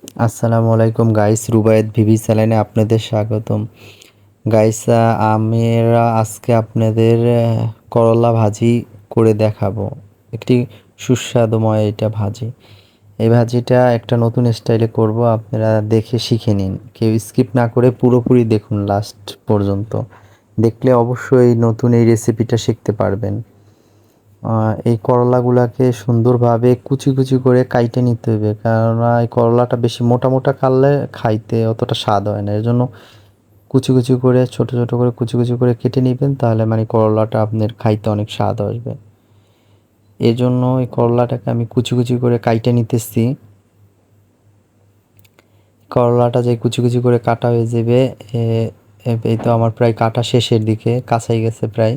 আসসালামু আলাইকুম guys, Rubayet VV চ্যানেলে আপনাদের স্বাগতম। গাইস, আমরা আজকে আপনাদের করলা ভাজি করে দেখাবো। একটি সুস্বাদুময় এটা ভাজি। এই ভাজিটা একটা নতুন স্টাইলে করব, আপনারা দেখে শিখে নিন। কেউ স্কিপ না করে পুরোপুরি দেখুন লাস্ট পর্যন্ত। দেখলে অবশ্যই নতুন এই রেসিপিটা শিখতে পারবেন। এই করলাগুলাকে সুন্দরভাবে কুচি কুচি করে কাইটে নিতে হবে, কেননা এই করলাটা বেশি মোটা মোটা কাটলে খাইতে অতটা স্বাদ হয় না। এর জন্য কুচি কুচি করে ছোট ছোট করে কুচি কুচি করে কেটে নেবেন, তাহলে মানে করলাটা আপনার খাইতে অনেক স্বাদ আসবে। এই জন্য এই করলাটাকে আমি কুচি কুচি করে কাইটে নিতেছি। করলাটা যে কুচি কুচি করে কাটা হয়ে যাবে, এই তো আমার প্রায় কাটা শেষের দিকে, কাঁচাই গেছে প্রায়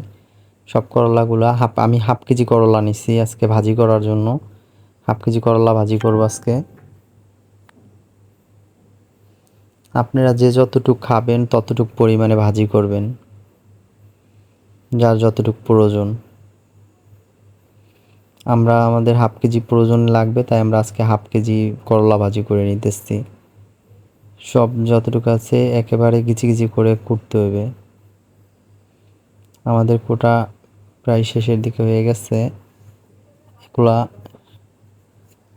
সব করলাগুলা। আমি হাফ কেজি করলা নিছি আজকে ভাজি করার জন্য। হাফ কেজি করলা ভাজি করবো আজকে। আপনারা যে যতটুকু খাবেন ততটুকু পরিমাণে ভাজি করবেন, যার যতটুকু প্রয়োজন। আমাদের হাফ কেজি প্রয়োজন লাগবে, তাই আমরা আজকে হাফ কেজি করলা ভাজি করে নিতেছি। সব যতটুকু আছে একেবারে গিচি গিচি করে কুটতে হবে। আমাদের কোটা প্রায় শেষের দিকে হয়ে গেছে। এগুলা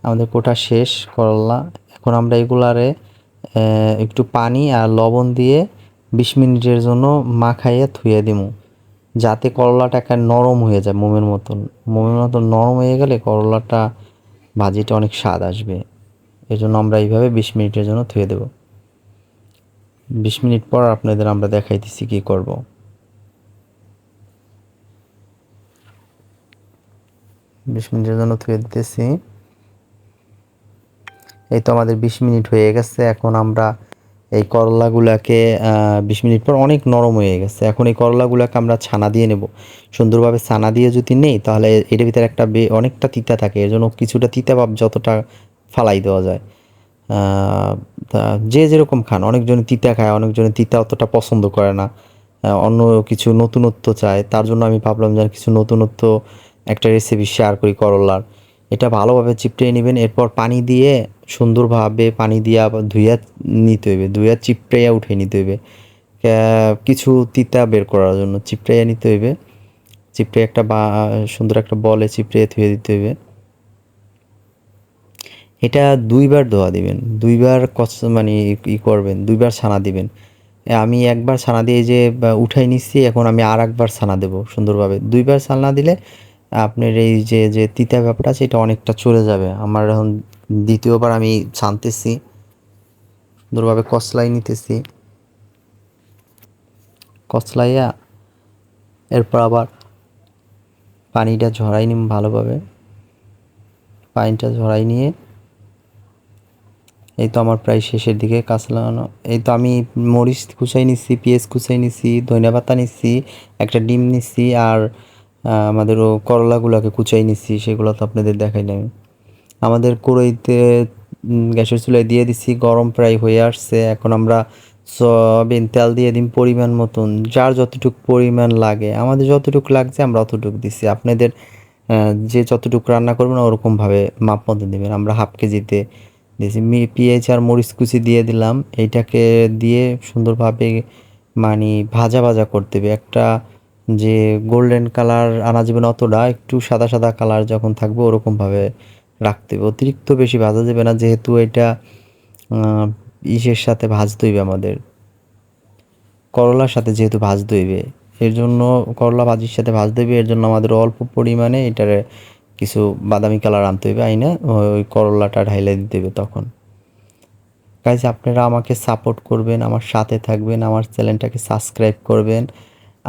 আমাদের কোটা শেষ করলা। এখন আমরা এগুলারে একটু পানি আর লবণ দিয়ে 20 মিনিটের জন্য মাখাইয়ে থুয়ে দিমু, যাতে করলাটা একটা নরম হয়ে যায়। মোমের মতন নরম হয়ে গেলে করলাটা ভাজিটা অনেক স্বাদ আসবে। এজন্য আমরা এইভাবে 20 মিনিটের জন্য থুয়ে দেব। 20 মিনিট পর আপনাদের আমরা দেখাইতেছি কি করব। 20 মিনিটের জন্য থুয়ে দিতেছি। এই তো আমাদের 20 মিনিট হয়ে গেছে। এখন আমরা এই করলাগুলাকে 20 মিনিট পর অনেক নরম হয়ে গেছে। এখন এই করলাগুলাকে আমরা ছানা দিয়ে নেব। সুন্দরভাবে ছানা দিয়ে যদি নেই, তাহলে এর ভিতরে একটা অনেকটা তিতা থাকে। এর জন্য কিছুটা তিতা ভাব যতটা ফালাই দেওয়া যায়। তা যে যেরকম খান, অনেকজনে তিতা খায়, অনেকজনে তিতা অতটা পছন্দ করে না। অন্য কিছু নতুনত্ব চায়, তার জন্য আমি ভাবলাম যে কিছু নতুনত্ব একটা রেসিপি শেয়ার করি করলার। এটা ভালোভাবে চিপটে নেবেন, এরপর পানি দিয়ে সুন্দরভাবে পানি দিয়ে আবার ধুইয়া নিতে হইবে, ধুইয়া চিপড়াইয়া উঠে নিতে হইবে। কিছু তিতা বের করার জন্য চিপড়াইয়া নিতে হইবে। চিপড়ে একটা সুন্দর একটা বলে চিপড়ে ধুয়ে দিতে হইবে। এটা 2বার ধোয়া দিবেন, 2বার মানে করবেন, 2বার ছানা দিবেন। আমি একবার ছানা দিয়ে যে উঠাই নিচ্ছি, এখন আমি আর একবার ছানা দেবো সুন্দরভাবে। 2বার ছানা দিলে আপনার এই যে যে তিতা ব্যাপারটা আছে এটা অনেকটা চলে যাবে। আমার এখন দ্বিতীয়বার আমি ছানতেছি, সুন্দরভাবে কষলাই নিতেছি। কষলাইয়া এরপর আবার পানিটা ঝরাই নিম ভালোভাবে। পানিটা ঝরাই নিয়ে এই তো আমার প্রায় শেষের দিকে কাঁচা লাগানো। এই তো আমি মরিচ কুচাই নিচ্ছি, পেঁয়াজ কুচাই নিচ্ছি, ধনিয়া পাতা নিচ্ছি, একটা ডিম নিচ্ছি, আর আমাদেরও করলাগুলোকে কুচাই নিচ্ছি। সেগুলো তো আপনাদের দেখাইলাম। আমাদের কড়াইতে গ্যাসের চুলায় দিয়ে দিচ্ছি, গরম প্রায় হয়ে আসছে। এখন আমরা সয়াবিন তেল দিয়ে দিন পরিমাণ মতন, যার যতটুকু পরিমাণ লাগে। আমাদের যতটুকু লাগছে আমরা অতটুকু দিচ্ছি। আপনাদের যে যতটুকু রান্না করবেন ওরকমভাবে মাপ মতো দেবেন। আমরা হাফ কেজিতে দিয়েছি। পেঁয়াজ আর মরিচ কুচি দিয়ে দিলাম। এইটাকে দিয়ে সুন্দরভাবে মানে ভাজা ভাজা করতে হবে। একটা যে গোল্ডেন কালার আনা যাবে না, অতটা একটু সাদা সাদা কালার যখন থাকবে ওরকমভাবে রাখতে হবে। অতিরিক্ত বেশি ভাজা যাবে না, যেহেতু এটা ইসের সাথে ভাজতে হইবে আমাদের, করলার সাথে যেহেতু ভাজতে হইবে। এর জন্য করলা ভাজির সাথে ভাজতে হইবে, এর জন্য আমাদের অল্প পরিমাণে এটার কিছু বাদামি কালার আনতে হইবে। আইনা ওই করলাটা ঢাইলে দিতে হইবে তখন। গাইজ, আপনারা আমাকে সাপোর্ট করবেন, আমার সাথে থাকবেন, আমার চ্যানেলটাকে সাবস্ক্রাইব করবেন।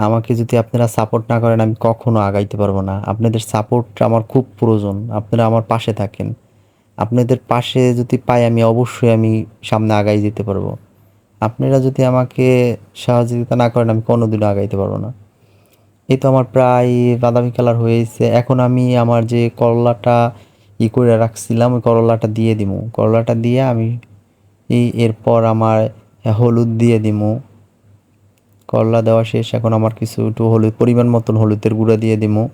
আমাকে যদি আপনারা সাপোর্ট না করেন আমি কখনো আগাইতে পারবো না। আপনাদের সাপোর্ট আমার খুব প্রয়োজন। আপনারা আমার পাশে থাকেন। আপনাদের পাশে যদি পাই আমি অবশ্যই সামনে আগাই যেতে পারবো। আপনারা যদি আমাকে সহযোগিতা না করেন আমি কোনোদিনও আগাইতে পারবো না। এই তো আমার প্রায় বাদামি কালার হয়েছে। এখন আমি আমার যে করলাটা করে রাখছিলাম ওই করলাটা দিয়ে দিমু। করলাটা দিয়ে আমি এরপর আমার হলুদ দিয়ে দিমু। করলা দেওয়া শেষ। এখন আমার কিছু একটু হলুদ, পরিমাণ মতন হলুদের গুঁড়া দিয়ে দিমু।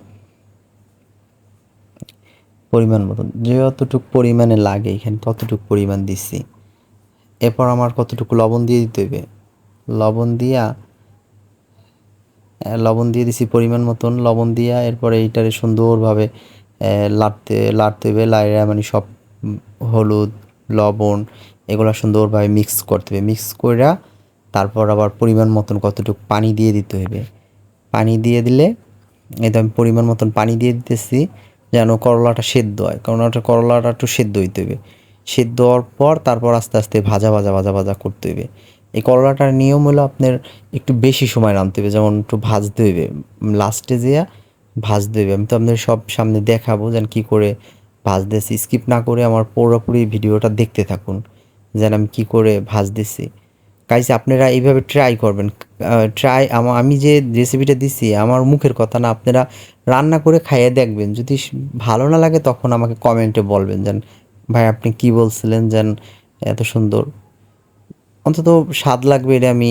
পরিমাণ মতন যতটুক পরিমাণে লাগে এখানে ততটুক পরিমাণ দিচ্ছি। এরপর আমার কতটুকু লবণ দিয়ে দিতে হইবে, লবণ দিয়া লবণ দিয়ে দিছি পরিমাণ মতন, লবণ দিয়া এরপরে এইটারে সুন্দরভাবে লাড়তে হবে, লাইড়া মানে সব হলুদ লবণ এগুলো সুন্দরভাবে মিক্স করতে হবে, মিক্স কইরা তারপর আবার পরিমাণ মতন কতটুকু পানি দিয়ে দিতে হবে। পানি দিয়ে দিলে এই তো আমি পরিমাণ মতন পানি দিয়ে দিতেছি যেন করলাটা সেদ্ধ হয়, করলাটা একটু সেদ্ধ হইতে হবে। সেদ্ধ হওয়ার পর তারপর আস্তে আস্তে ভাজা ভাজা ভাজা ভাজা করতে হবে। এই করলাটার নিয়ম হলো আপনার একটু বেশি সময় রাঁধতে হবে, যেমন একটু ভাজতে হইবে, লাস্টে যেয়া ভাজতে হইবে। আমি তো আপনাদের সব সামনে দেখাবো যেন কী করে ভাজতেছি, স্কিপ না করে আমার পুরোপুরি ভিডিওটা দেখতে থাকুন যেন আমি কী করে ভাজতেছি। গাইস আপনারা এইভাবে ট্রাই করবেন, আমি যে রেসিপিটা দিছি আমার মুখের কথা না, আপনারা রান্না করে খাইয়ে দেখবেন, যদি ভালো না লাগে তখন আমাকে কমেন্টে বলবেন যেন ভাই আপনি কি বলছিলেন যেন এত সুন্দর, অন্তত স্বাদ লাগবে। এটা আমি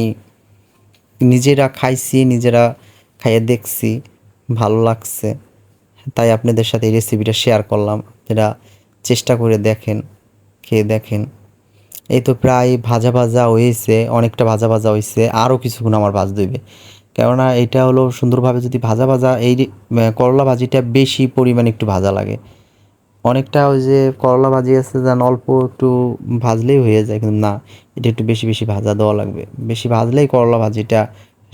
নিজেরা খাইছি, নিজেরা খাইয়ে দেখছি, ভালো লাগছে, তাই আপনাদের সাথে এই রেসিপিটা শেয়ার করলাম। আপনারা চেষ্টা করে দেখেন, খেয়ে দেখেন। এই তো প্রায় ভাজা ভাজা হয়েছে, অনেকটা ভাজা ভাজা হয়েছে, আরও কিছুক্ষণ আমার ভাজতে হইবে, কেননা এটা হলো সুন্দরভাবে যদি ভাজা ভাজা এই করলা ভাজিটা বেশি পরিমাণে একটু ভাজা লাগে। অনেকটা ওই যে করলা ভাজি আছে যেন অল্প একটু ভাজলেই হয়ে যায়, কিন্তু না, এটা একটু বেশি বেশি ভাজা দেওয়া লাগবে, বেশি ভাজলেই করলা ভাজিটা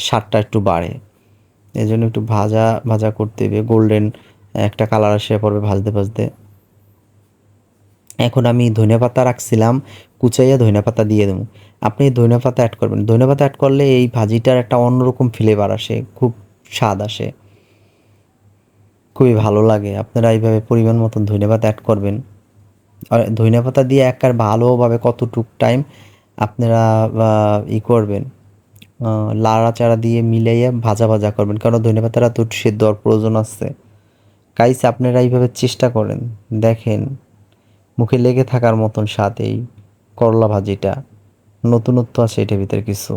স্বাদটা একটু বাড়ে। এই জন্য একটু ভাজা ভাজা করতে হবে, গোল্ডেন একটা কালার আসে পড়বে ভাজতে ভাজতে। এখন আমি ধনেপাতা রাখছিলাম, কুচাইয়া ধনেপাতা দিয়ে দেবো। আপনি ধনেপাতা অ্যাড করবেন, ধনেপাতা অ্যাড করলে এই ভাজিটার একটা অন্যরকম ফ্লেভার আসে, খুব স্বাদ আসে, খুবই ভালো লাগে। আপনারা এইভাবে পরিমাণ মতন ধনেপাতা অ্যাড করবেন, আর ধনেপাতা দিয়ে একবার ভালোভাবে কতটুক টাইম আপনারা করবেন, লাড়াচাড়া দিয়ে মিলাইয়া ভাজা ভাজা করবেন, কারণ ধনেপাতাটা তো সেদ্ধ হওয়ার প্রয়োজন আছে। গাইস আপনারা এইভাবে চেষ্টা করেন, দেখেন মুখে লেগে থাকার মতন স্বাদ এই করলা ভাজিটা, নতুনত্ব আছে এটার ভিতরে কিছু।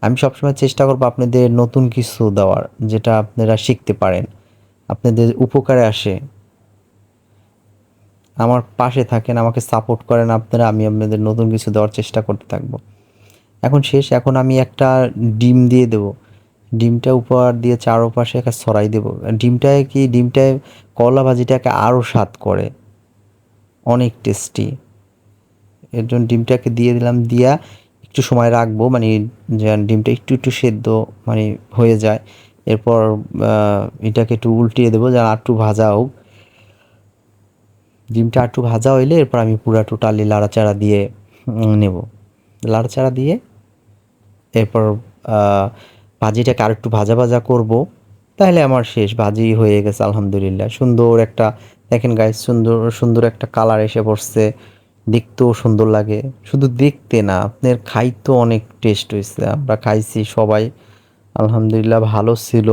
আমি সবসময় চেষ্টা করবো আপনাদের নতুন কিছু দেওয়ার, যেটা আপনারা শিখতে পারেন, আপনাদের উপকারে আসে। আমার পাশে থাকেন, আমাকে সাপোর্ট করেন আপনারা, আমি আপনাদের নতুন কিছু দেওয়ার চেষ্টা করতে থাকবো। এখন শেষ, এখন আমি একটা ডিম দিয়ে দেবো, ডিমটা উপর দিয়ে চারোপাশে একটা ছড়াই দেবো। ডিমটায় করলা ভাজিটাকে আরও স্বাদ করে, অনেক টেস্টি। এর জন্য ডিমটাকে দিয়ে দিলাম, দিয়া একটু সময় রাখবো, মানে যেন ডিমটা একটু একটু সেদ্ধ মানে হয়ে যায়। এরপর এটাকে একটু উল্টিয়ে দেবো যেন একটু ভাজা হোক। ডিমটা একটু ভাজা হইলে এরপর আমি পুরা টোটালি লাড়াচাড়া দিয়ে নেব, লাড়াচাড়া দিয়ে এরপর ভাজিটাকে আর একটু ভাজা ভাজা করব, তাহলে আমার শেষ ভাজি হয়ে গেছে আলহামদুলিল্লাহ। সুন্দর একটা, দেখেন গাইস, সুন্দর সুন্দর একটা কালার এসে পড়ছে, দেখতেও সুন্দর লাগে। শুধু দেখতে না, আপনার খাইতেও অনেক টেস্ট হয়েছে, আমরা খাইছি সবাই, আলহামদুলিল্লাহ ভালো ছিল।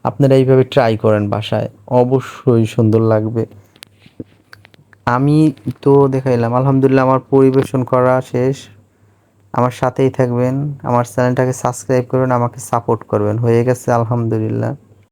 আপনারা এইভাবে ট্রাই করেন বাসায়, অবশ্যই সুন্দর লাগবে। আমি তো দেখাইলাম, আলহামদুলিল্লাহ আমার পরিবেশন করা শেষ। আমার সাথেই থাকবেন, আমার চ্যানেলটাকে সাবস্ক্রাইব করবেন, আমাকে সাপোর্ট করবেন, হয়ে গেছে আলহামদুলিল্লাহ।